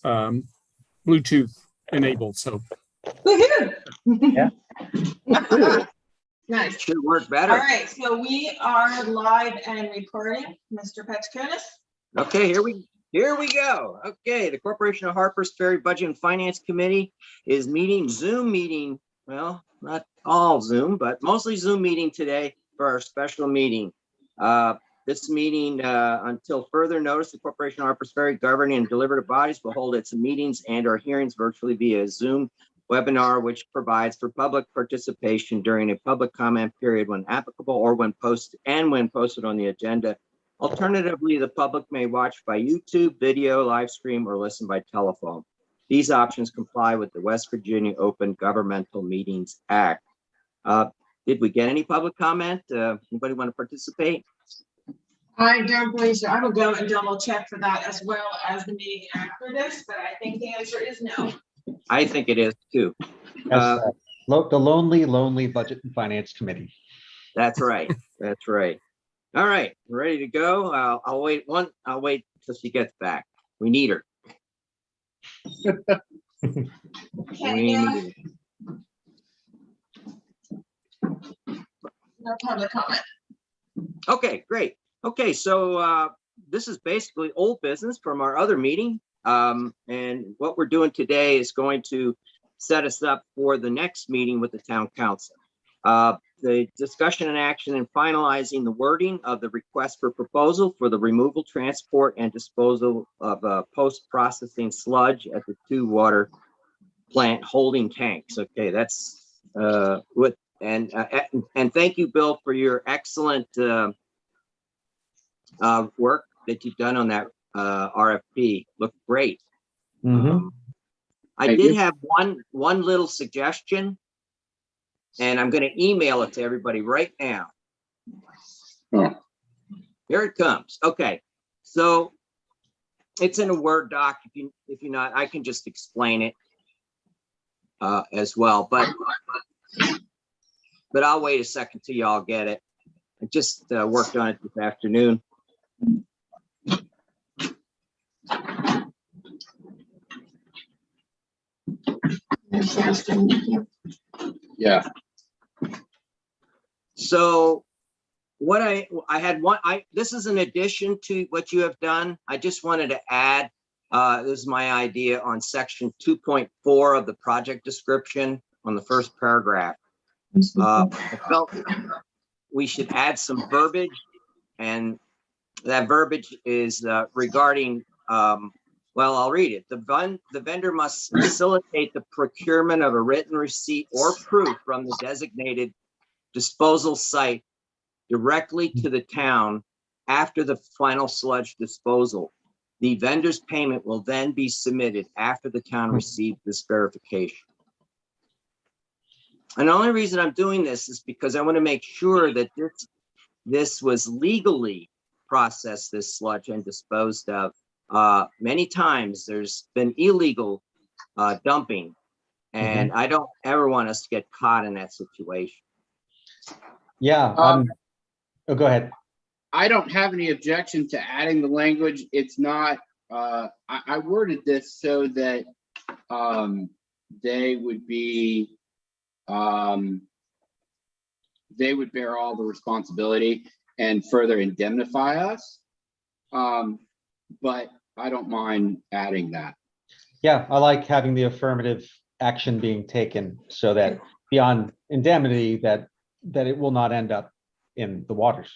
Bluetooth enabled. So yeah. Nice. Should work better. All right, so we are live and recording. Mr. Petchkonis. Okay, here we go. Okay, the Corporation of Harpers Ferry Budget and Finance Committee is meeting, Zoom meeting. Well, not all Zoom, but mostly Zoom meeting today for our special meeting. This meeting, until further notice, the Corporation of Harpers Ferry governing and deliberative bodies will hold its meetings and or hearings virtually via Zoom webinar, which provides for public participation during a public comment period when applicable or when posted on the agenda. Alternatively, the public may watch by YouTube, video, live stream, or listen by telephone. These options comply with the West Virginia Open Governmental Meetings Act. Did we get any public comment? Anybody want to participate? I don't believe so. I will go and double check for that as well as the meeting after this, but I think the answer is no. I think it is too. The lonely Budget and Finance Committee. That's right. That's right. All right, we're ready to go. I'll wait till she gets back. We need her. Okay, no public comment. Okay, great. Okay, so this is basically old business from our other meeting. And what we're doing today is going to set us up for the next meeting with the town council. The discussion and action in finalizing the wording of the request for proposal for the removal, transport, and disposal of post-processing sludge at the 2 water plant holding tanks. Okay, that's and thank you, Bill, for your excellent work that you've done on that RFP. Looked great. I did have one little suggestion, and I'm going to email it to everybody right now. Here it comes. Okay, so it's in a Word doc. If you're not, I can just explain it as well. But I'll wait a second till y'all get it. I just worked on it this afternoon. Yeah. So what I had this is an addition to what you have done. I just wanted to add, this is my idea on section 2.4 of the project description on the first paragraph. I felt we should add some verbiage, and that verbiage is regarding, well, I'll read it. The vendor must facilitate the procurement of a written receipt or proof from the designated disposal site directly to the town after the final sludge disposal. The vendor's payment will then be submitted after the town received this verification. And the only reason I'm doing this is because I want to make sure that this was legally processed, this sludge, and disposed of. Many times there's been illegal dumping, and I don't ever want us to get caught in that situation. Yeah. Oh, go ahead. I don't have any objection to adding the language. It's not, I worded this so that they would be, they would bear all the responsibility and further indemnify us. But I don't mind adding that. Yeah, I like having the affirmative action being taken so that beyond indemnity, that it will not end up in the waters.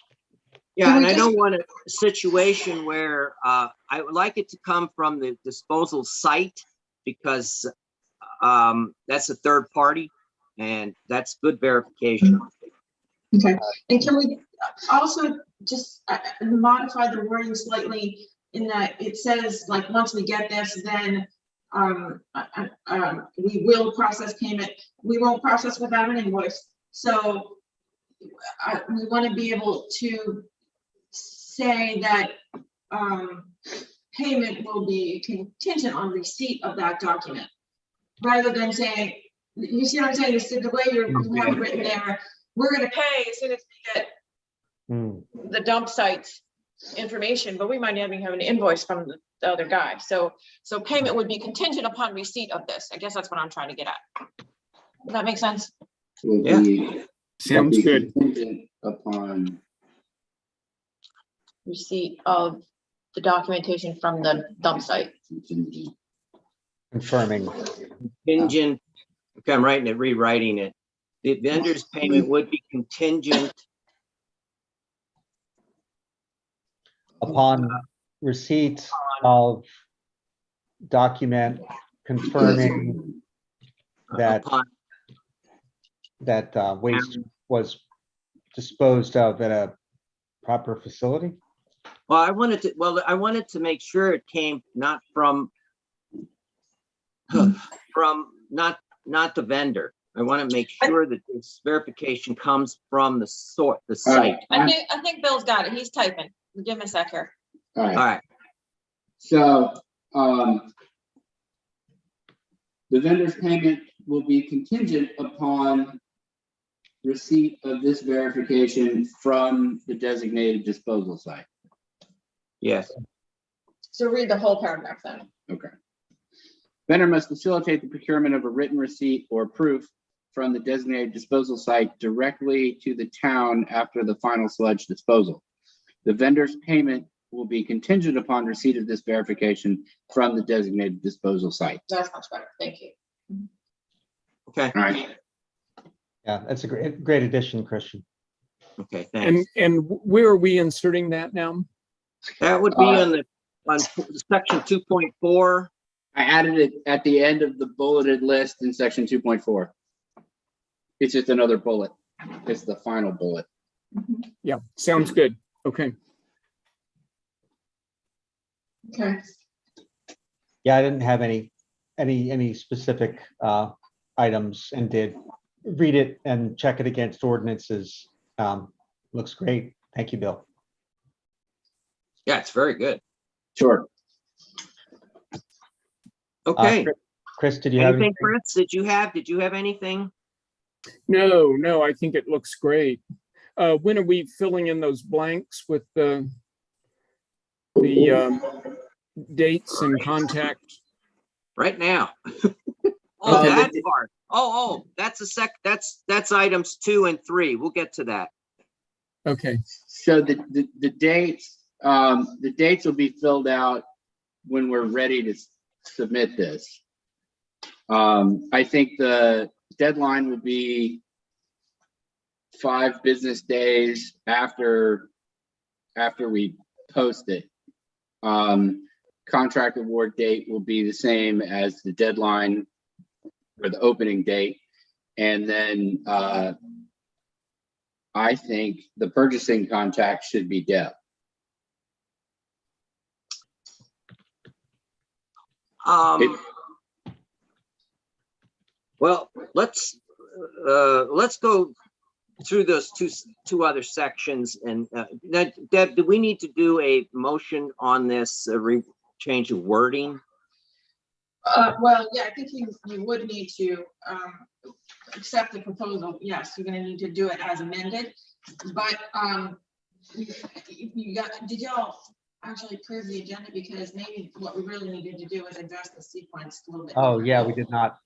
Yeah, and I don't want a situation where I would like it to come from the disposal site, because that's a third party, and that's good verification. Okay, and can we also just modify the wording slightly in that it says, like, once we get this, then we will process payment. We won't process without an invoice. So we want to be able to say that payment will be contingent on receipt of that document, rather than saying, you see what I'm saying? It's the way you have it written there. We're going to pay as soon as we get the dump sites information, but we might not even have an invoice from the other guy. So payment would be contingent upon receipt of this. I guess that's what I'm trying to get at. Does that make sense? Will Yeah. be- Sounds will be good. contingent Upon, Receipt of the documentation from the dump site. Confirming. Contingent, okay, I'm writing it, rewriting it. The vendor's payment would be contingent Upon receipt of document confirming that upon, waste was disposed of at a proper facility. well, I wanted to make sure it came not from not the vendor. I want to make sure that this verification comes from the site. I think Bill's got it. He's typing. Give him a sec here. all All right, right, so, the vendor's payment will be contingent upon receipt of this verification from the designated disposal site. yes, So read the whole paragraph then. Okay. Vendor must facilitate the procurement of a written receipt or proof from the designated disposal site directly to the town after the final sludge disposal. The vendor's payment will be contingent upon receipt of this verification from the designated disposal site. That's much better. Thank you. okay, All right. Yeah, that's a great addition, Christian. okay, thanks. And where are we inserting that now? That would be on section 2.4. I added it at the end of the bulleted list in section 2.4. It's just another bullet. It's the final bullet. Yeah, sounds good. Okay. Okay. Yeah, I didn't have any specific items and did read it and check it against ordinances. Looks great. Thank you, Bill. Yeah, it's very good. Sure. Okay, Chris, did you have anything, anything? Chris? Did you have anything? No, I think it looks great. When are we filling in those blanks with the dates and contact? Right now. Oh, That part. That's items 2 and 3. We'll get to that. Okay, So the dates will be filled out when we're ready to submit this. I think the deadline will be 5 business days after we post it. Contract award date will be the same as the deadline for the opening date. And then I think the purchasing contact should be Deb. Well, let's go through those two other sections. And Deb, do we need to do a motion on this change of wording? Well, yeah, I think you would need to accept the proposal. Yes, you're gonna need to do it as amended, but did y'all actually approve the agenda? Because maybe what we really needed to do is address the sequence a little bit. Oh, yeah, we did not.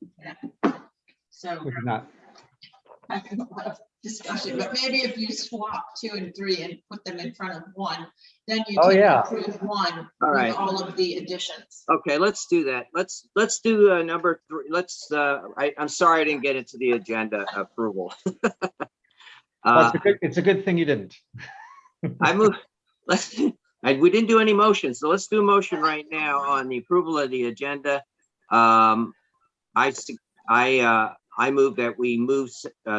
So We did not. I think a lot of discussion, but maybe if you swap 2 and 3 and put them in front of 1, then you Oh, can yeah. approve 1 All right. with all of the additions. Okay, let's do that. Let's do number 3. I'm sorry I didn't get into the agenda approval. Well, it's a good thing you didn't. I move. We didn't do any motion, so let's do a motion right now on the approval of the agenda. I move that we move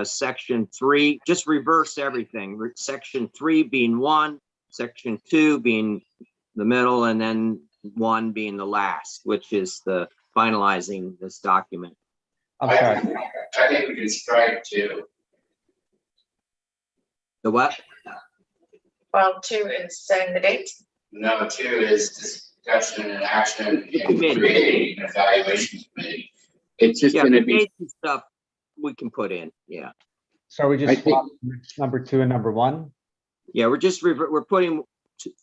section 3, just reverse everything. Section 3 being 1, section 2 being the middle, and then 1 being the last, which is the finalizing this document. I'm sorry. I think we can strike 2. The what? Well, 2 is setting the date. No, 2 is discussion and action in Committee. creating an evaluation committee. It's just Yeah, gonna the be, dates and stuff we can put in. Yeah, So we I just think- swapped number 2 and number 1? yeah. We're just we're putting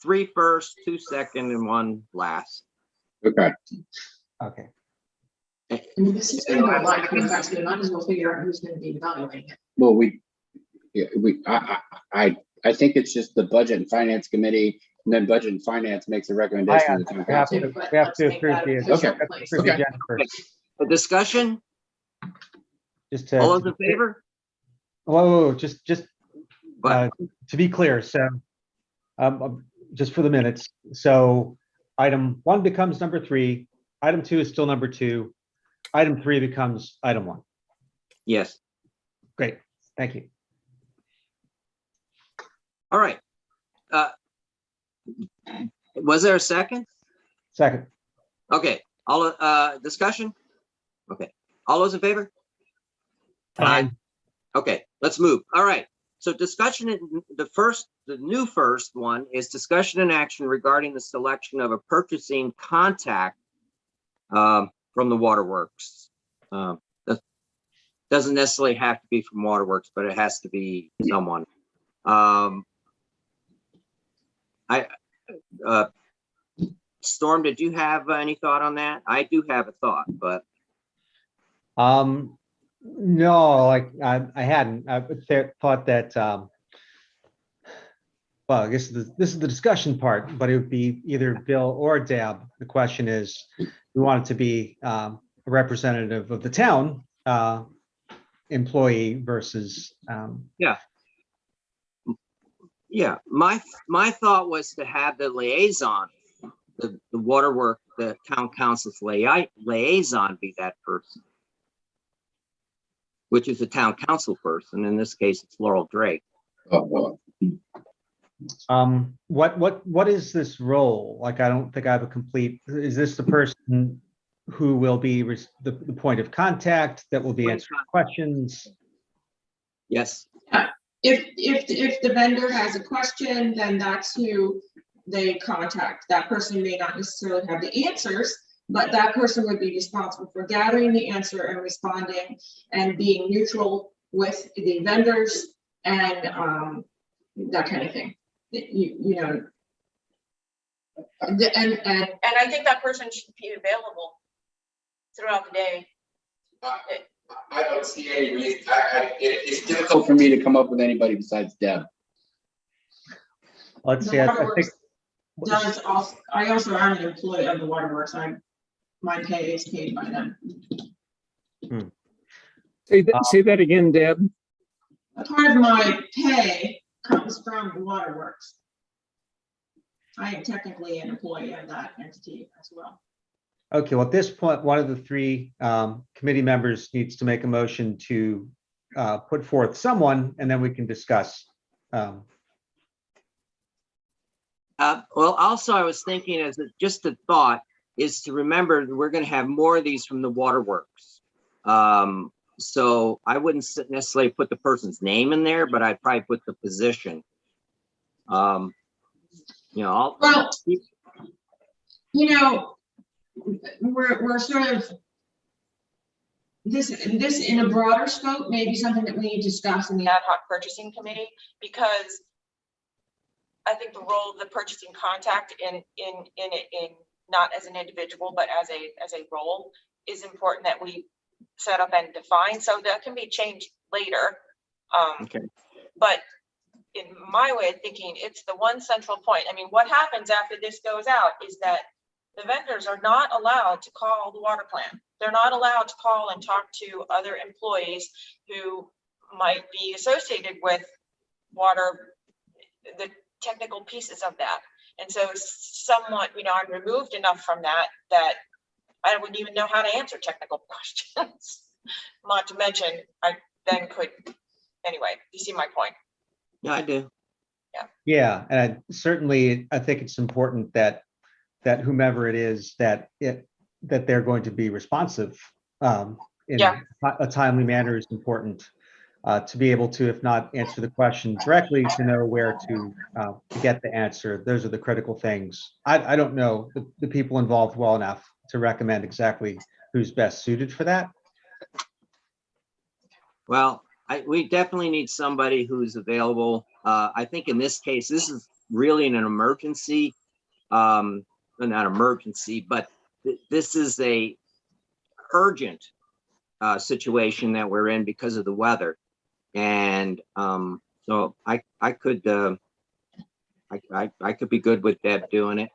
3 first, 2 second, and 1 last. Okay, Okay. And this is gonna go live pretty fast, we might as well figure out who's gonna be evaluating it. well, I think it's just the Budget and Finance Committee, and then Budget and Finance makes a recommendation to the town We have council. to, we have to approve the, Okay. approve the agenda first. A discussion? Just All those to, in favor? whoa, But to be clear, so, just for the minutes, so item 1 becomes number 3, item 2 is still number 2, item 3 becomes item 1. yes. Great, thank you. All right. Was there a second? Second, Okay, all, discussion? Okay, all those in favor? Aye. Okay, let's move. All right. So discussion, the new first one is discussion and action regarding the selection of a purchasing contact from the Waterworks. That doesn't necessarily have to be from Waterworks, but it has to be someone. Storm, did you have any thought on that? I do have a thought, but no, like, I hadn't, I thought that, well, I guess this is the discussion part, but it would be either Bill or Deb. The question is, we want it to be a representative of the town employee versus, yeah, my thought was to have the liaison, the Waterworks, the town council's liaison be that person, which is the town council person. In this case, it's Laurel Drake. Oh, well, what is this role? Like, I don't think I have a complete, is this the person who will be the point of contact that will be answering questions? Yes. If the vendor has a question, then that's who they contact. That person may not necessarily have the answers, but that person would be responsible for gathering the answer and responding and being neutral with the vendors and that kind of thing. You know. And And I think that person should be available throughout the day. I don't see any reason, it's difficult difficult for me to come up with anybody besides Deb. Let's see, I think. does also, I also am an employee of the Waterworks. My pay is paid by them. Say that again, Deb. A part of my pay comes from the Waterworks. I am technically an employee of that entity as well. Okay, well, at this point, one of the 3 committee members needs to make a motion to put forth someone, and then we can discuss. Well, also I was thinking as just a thought is to remember that we're going to have more of these from the Waterworks. So I wouldn't necessarily put the person's name in there, but I'd probably put the position. You know, Well, you know, we're sort of this in a broader scope, maybe something that we need to discuss in the Ad hoc purchasing committee, because I think the role of the purchasing contact in not as an individual, but as a role is important that we set up and define. So that can be changed later. Okay. But in my way of thinking, it's the one central point. I mean, what happens after this goes out is that the vendors are not allowed to call the water plant. They're not allowed to call and talk to other employees who might be associated with water, the technical pieces of that. And so somewhat, you know, I'm removed enough from that I wouldn't even know how to answer technical questions. Not to mention, I then could, anyway, you see my point. Yeah, I do. Yeah, and certainly, I think it's important that whomever it is, that they're going to be responsive in a timely manner is important. To be able to, if not answer the question directly, to know where to get the answer. Those are the critical things. I don't know the people involved well enough to recommend exactly who's best suited for that. Well, we definitely need somebody who's available. I think in this case, this is really an emergency. Not emergency, but this is a urgent situation that we're in because of the weather. And so I could be good with Deb doing it.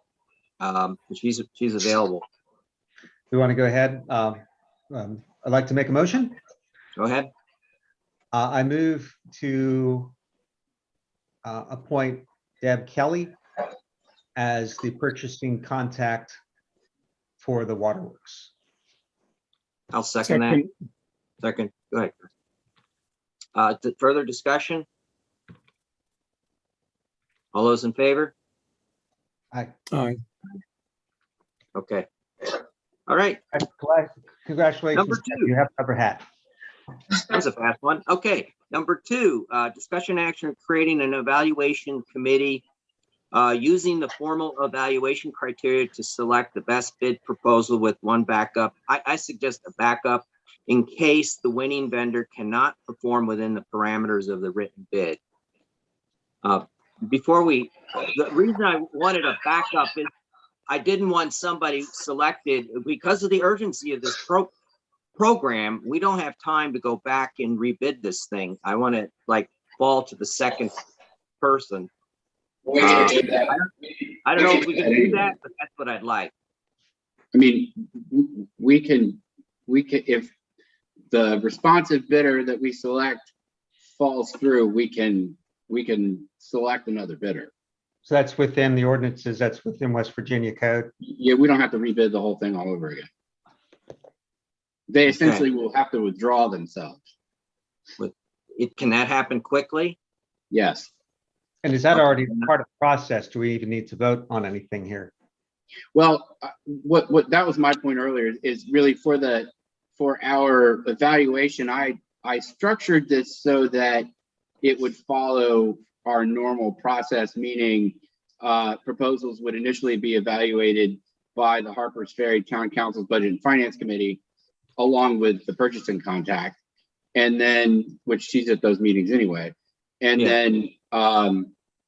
She's available. We want to go ahead. I'd like to make a motion. Go ahead. I move to appoint Deb Kelly as the purchasing contact for the Waterworks. I'll second that. Second. Go ahead. Further discussion? All those in favor? Aye. Aye. Okay. All right. Congratulations. Number 2. You have a cover hat. That was a fast one. Okay. Number 2, discussion action of creating an evaluation committee using the formal evaluation criteria to select the best bid proposal with one backup. I suggest a backup in case the winning vendor cannot perform within the parameters of the written bid. The reason I wanted a backup is I didn't want somebody selected because of the urgency of this program. We don't have time to go back and rebid this thing. I want to fall to the second person. We can do that. I don't know if we can do that, but that's what I'd like. I mean, we can, if the responsive bidder that we select falls through, we can select another bidder. So that's within the ordinances, that's within West Virginia code. Yeah, we don't have to rebid the whole thing all over again. They essentially will have to withdraw themselves. Can that happen quickly? Yes. And is that already part of the process? Do we even need to vote on anything here? Well, what that was my point earlier is really for our evaluation. I structured this so that it would follow our normal process, meaning proposals would initially be evaluated by the Harpers Ferry Town Council's Budget and Finance Committee, along with the purchasing contact, and then, which she's at those meetings anyway, and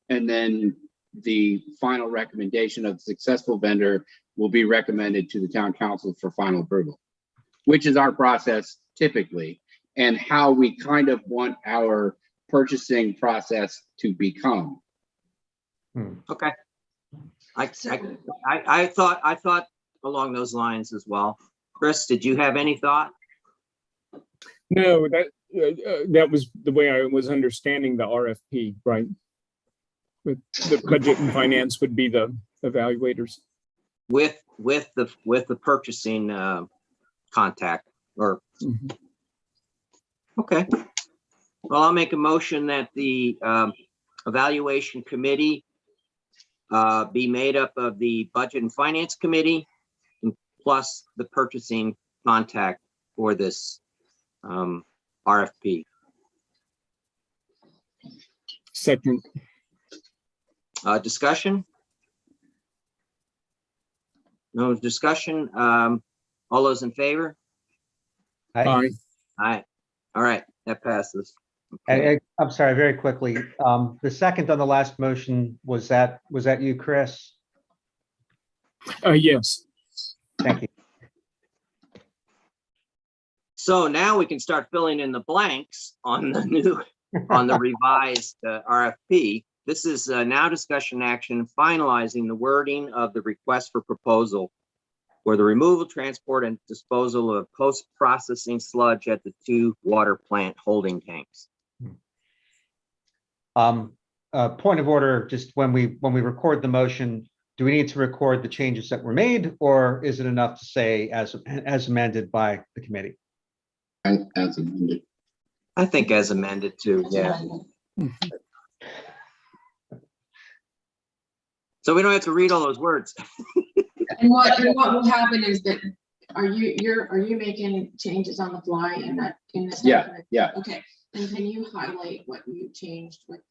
then the final recommendation of the successful vendor will be recommended to the town council for final approval, which is our process typically, and how we kind of want our purchasing process to become. Okay. I thought along those lines as well. Chris, did you have any thought? No, that was the way I was understanding the RFP, right? With the budget and finance would be the evaluators. With the purchasing contact or okay. Well, I'll make a motion that the evaluation committee be made up of the budget and finance committee plus the purchasing contact for this RFP. Second. Discussion? No discussion. All those in favor? Aye. Aye. All right, that passes. Okay. I'm sorry, very quickly. The second on the last motion, was that you, Chris? Yes. Thank you. So now we can start filling in the blanks on the revised RFP. This is now discussion action finalizing the wording of the request for proposal for the removal, transport, and disposal of post-processing sludge at the 2 water plant holding tanks. Point of order, just when we record the motion, do we need to record the changes that were made, or is it enough to say as amended by the committee? As amended. I think as amended too, yeah. So we don't have to read all those words. And what will happen is that, are you making changes on the fly in this? Yeah, document? yeah. Okay, and can you highlight what you changed with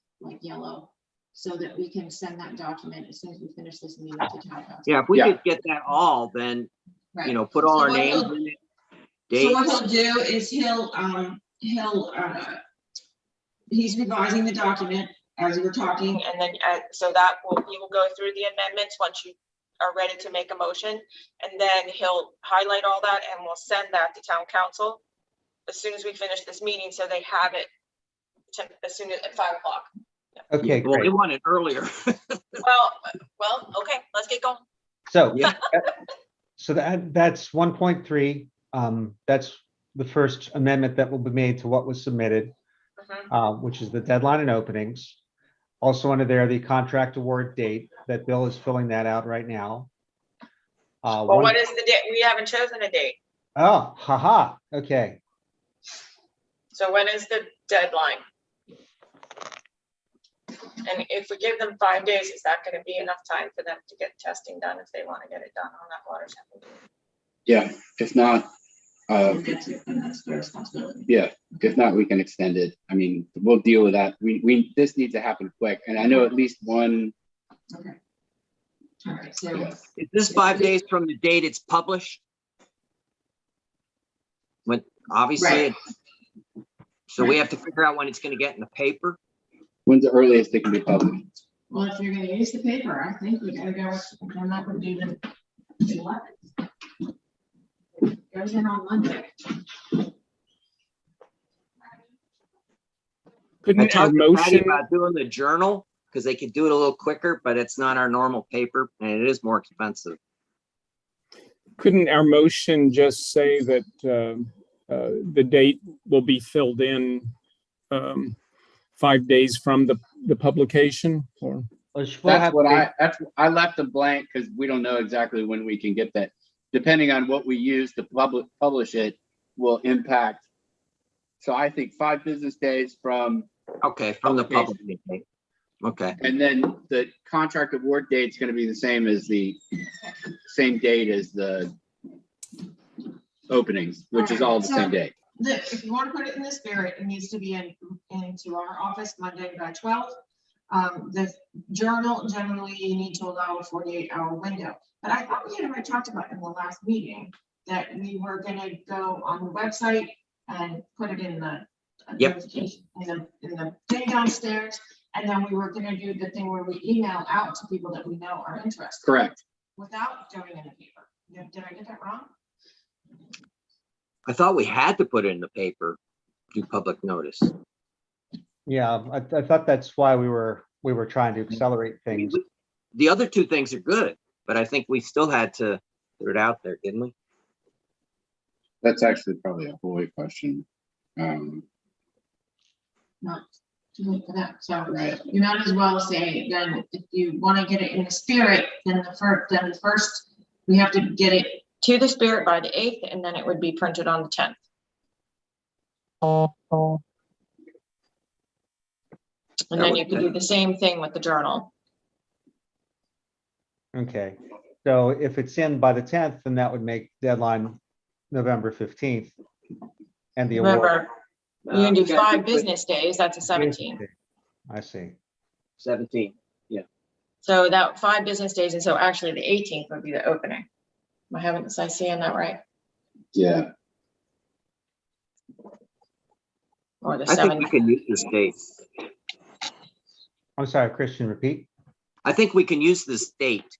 yellow so that we can send that document as soon as we finish this meeting to town council? Yeah, if we could get that all, then, Right. Put all So our what names he'll- in it. So what Dates. he'll do is he's revising the document. as we're talking, And then, so that we will go through the amendments once you are ready to make a motion. And then he'll highlight all that and we'll send that to town council as soon as we finish this meeting, so they have it as soon as at 5 o'clock. Okay, Well, they great. want it earlier. Well, okay, let's get going. So, Yeah. so that's 1.3. That's the first amendment that will be made to what was submitted, which is the deadline and openings. Also under there, the contract award date, that Bill is filling that out right now. Well, One- what is the date? We haven't chosen a date. Oh, haha, okay. So when is the deadline? And if we give them 5 days, is that going to be enough time for them to get testing done if they want to get it done on that water sample? Yeah, if not, we'll get to it, and that's their responsibility. yeah, if not, we can extend it. I mean, we'll deal with that. This needs to happen quick. And I know at least one, Okay. All right, so. yeah. Is this 5 days from the date it's published? When, obviously, Right. so we have to figure out when it's gonna get in the paper. When's the earliest it can be published? Well, if you're gonna use the paper, I think we gotta go, I'm not gonna do the 11th. Goes in on Monday. I Couldn't our talked to Patty motion, about doing the journal, because they could do it a little quicker, but it's not our normal paper and it is more expensive. couldn't our motion just say that the date will be filled in 5 days from the publication? Or We'll That's have what to- I left a blank because we don't know exactly when we can get that. Depending on what we use to publish it will impact. So I think 5 business days from, Okay, from the Publication. public meeting. Okay, and then the contract award date's gonna be the same as the same date as the openings, which is all the same date. If you want to put it in the spirit, it needs to be into our office Monday by 12. The journal, generally you need to allow a 48-hour window. But I thought we had already talked about in the last meeting that we were gonna go on the website and put it in the Yep. notification, in the thing downstairs. And then we were gonna do the thing where we email out to people that we know are interested Correct. without going in the paper. Did I get that wrong? I thought we had to put it in the paper, do public notice. Yeah, I thought that's why we were trying to accelerate I mean, things. the other two things are good, but I think we still had to put it out there, didn't we? That's actually probably a Hoy question. Not too late for that, so. Right. You might as well say, then, if you want to get it in the spirit, then the first, we have to get it. To the spirit by the 8th, and then it would be printed on the 10th. And then you could do the same thing with the journal. Okay, so if it's in by the 10th, then that would make deadline November 15th. And the award. Remember, you can do Okay. 5 business days, that's a 17. I see. 17. So that 5 business days, and so actually the 18th would be the opening. Am I seeing that right? Yeah. Or the I think we 7th? can use this date. I'm sorry, Christian, repeat. I think we can use this date.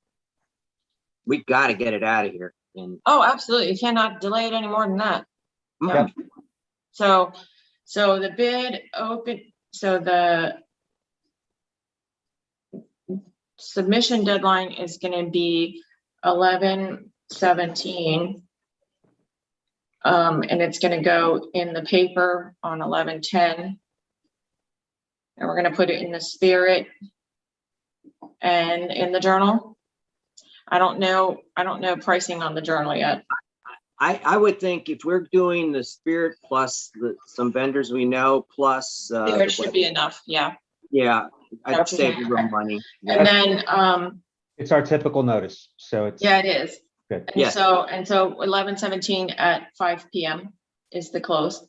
We got to get it out of here. And Oh, absolutely. You cannot delay it any more than that. Yep. So the bid open, so the submission deadline is gonna be 11/17. And it's gonna go in the paper on 11/10. And we're gonna put it in the spirit and in the journal. I don't know pricing on the journal yet. I would think if we're doing the Spirit plus some vendors we know, plus. It should be enough, yeah. Yeah, I'd That's save okay. a little money. And then, It's our typical notice, so it's. yeah, it is. Good. And Yes. so 11/17 at 5 PM is the close.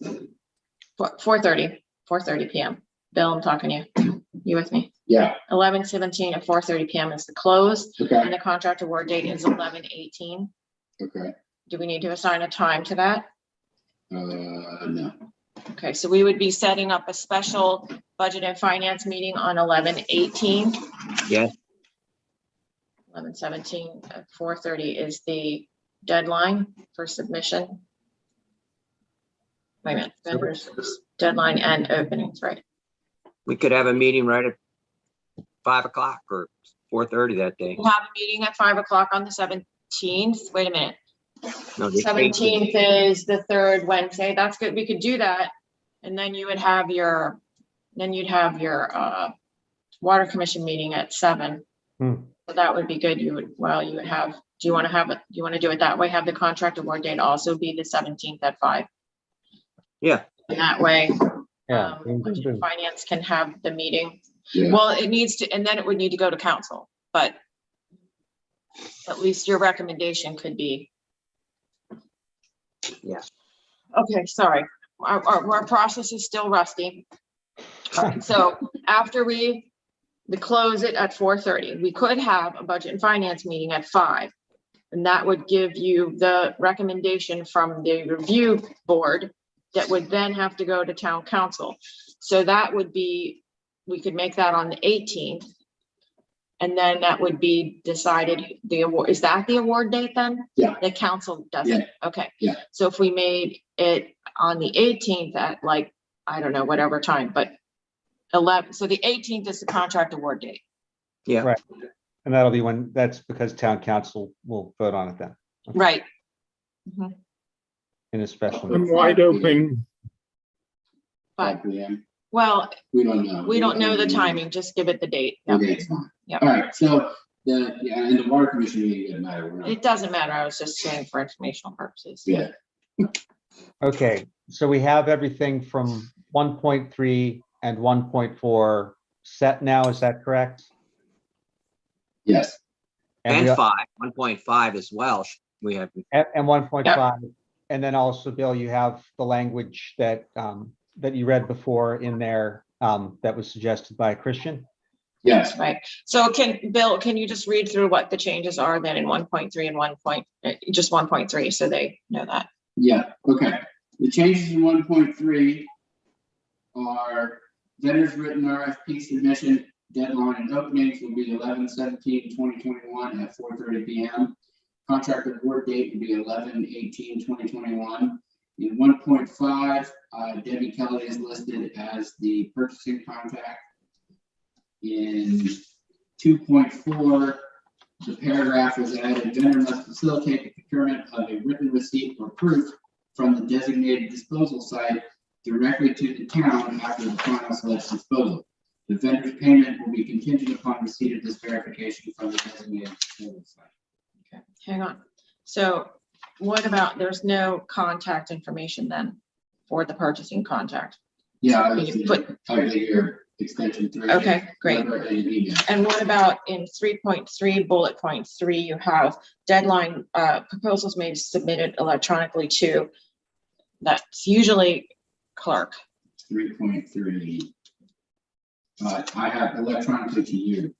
4:30 PM. Bill, I'm talking to you. You with me? Yeah. 11/17 at 4:30 PM is the close, Okay. and the contract award date is 11/18. Okay. Do we need to assign a time to that? No. Okay, so we would be setting up a special budget and finance meeting on 11/18. Yes. 11/17 at 4:30 is the deadline for submission. Wait a minute, vendors, deadline and openings, right? We could have a meeting right at 5 o'clock or 4:30 that day. We'll have a meeting at 5 o'clock on the 17th. Wait a minute. No, the 17th is the third Wednesday. That's good. We could do that. And then you would have your, water commission meeting at 7. Hmm. So that would be good. You would have, do you want to have it, do you want to do it that way? Have the contract award date also be the 17th at 5? Yeah, And that way, Yeah. budget and finance can have the meeting. Yeah. Well, it needs to, and then it would need to go to council, but at least your recommendation could be. Yeah. Okay, sorry. Our process is still rusty. So after we close it at 4:30, we could have a budget and finance meeting at 5. And that would give you the recommendation from the review board that would then have to go to town council. So that would be, we could make that on the 18th. And then that would be decided, the award, is that the award date then? Yeah. The council does it, okay. Yeah. So if we made it on the 18th at like, I don't know, whatever time, but 11, so the 18th is the contract award date. yeah. Right. And that'll be when, that's because town council will vote on it then. Okay. Right. In a special I'm meeting. wide open. But, 5 p.m. well, We don't know. we don't know the timing, just give it the date. The date's fine. Yep. All right, so and the water commission meeting doesn't matter. We're not- It doesn't matter, I was just saying for informational purposes. Yeah, Okay, so we have everything from 1.3 and 1.4 set now, is that correct? yes, And we- 5, 1.5 as well. We have, And 1.5, and then also, Bill, you have the language that that you read before in there that was suggested by Christian. yes. Right, so Bill, can you just read through what the changes are then in 1.3 and just 1.3, so they know that? Yeah, okay. The changes in 1.3 are vendors written RFP submission deadline and openings will be 11/17/2021 at 4:30 p.m. Contract award date will be 11/18/2021. In 1.5, Debbie Kelly is listed as the purchasing contact. In 2.4, the paragraph was added, vendor must facilitate the procurement of a written receipt or proof from the designated disposal site directly to the town after the final sludge disposal. The vendor's payment will be contingent upon receipt of this verification from the designated disposal site. Okay, hang on. So what about, there's no contact information then for the purchasing contact? Yeah, I Can was you put, your extension 3. okay, great. Whatever they need. And what about in 3.3 bullet point 3, you have deadline, proposals made submitted electronically to, that's usually clerk. 3.3. I have electronically to you.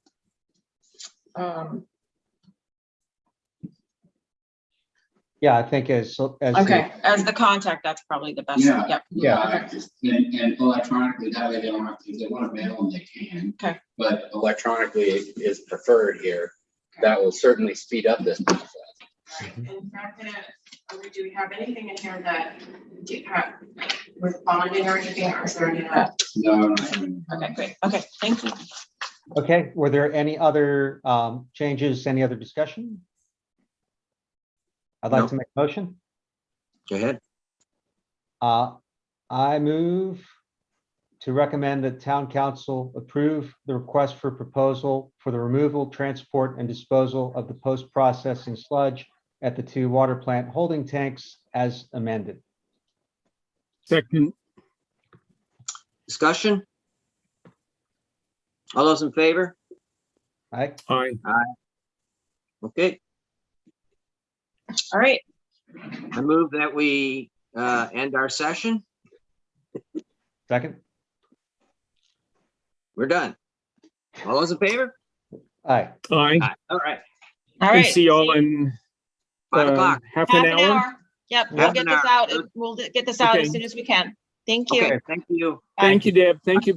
Yeah, I think as Okay, as the contact, that's probably the best. Yeah. Yep. Yeah. I just, and electronically, that way they don't have to, if they want to mail them, they can. Okay. But electronically is preferred here. That will certainly speed up this process. In fact, do we have anything in here that with bonding or anything, or is there any of that? No. Okay, great. Okay, thank you. Okay, were there any other changes, any other discussion? I'd like No. to make a motion. go ahead. I move to recommend that town council approve the request for proposal for the removal, transport, and disposal of the post-processing sludge at the 2 water plant holding tanks as amended. Second, Discussion? All those in favor? Aye. aye. Okay, All right, I move that we end our session. Second. We're done. All those in favor? Aye. Aye. Aye. All right, all And right. see y'all in 5 o'clock. half Half an hour. Yep, Half we'll get an this hour. out. We'll get this out as Okay. soon as we can. Thank you. Okay, thank you. Bye. Thank you, Deb. Thank you.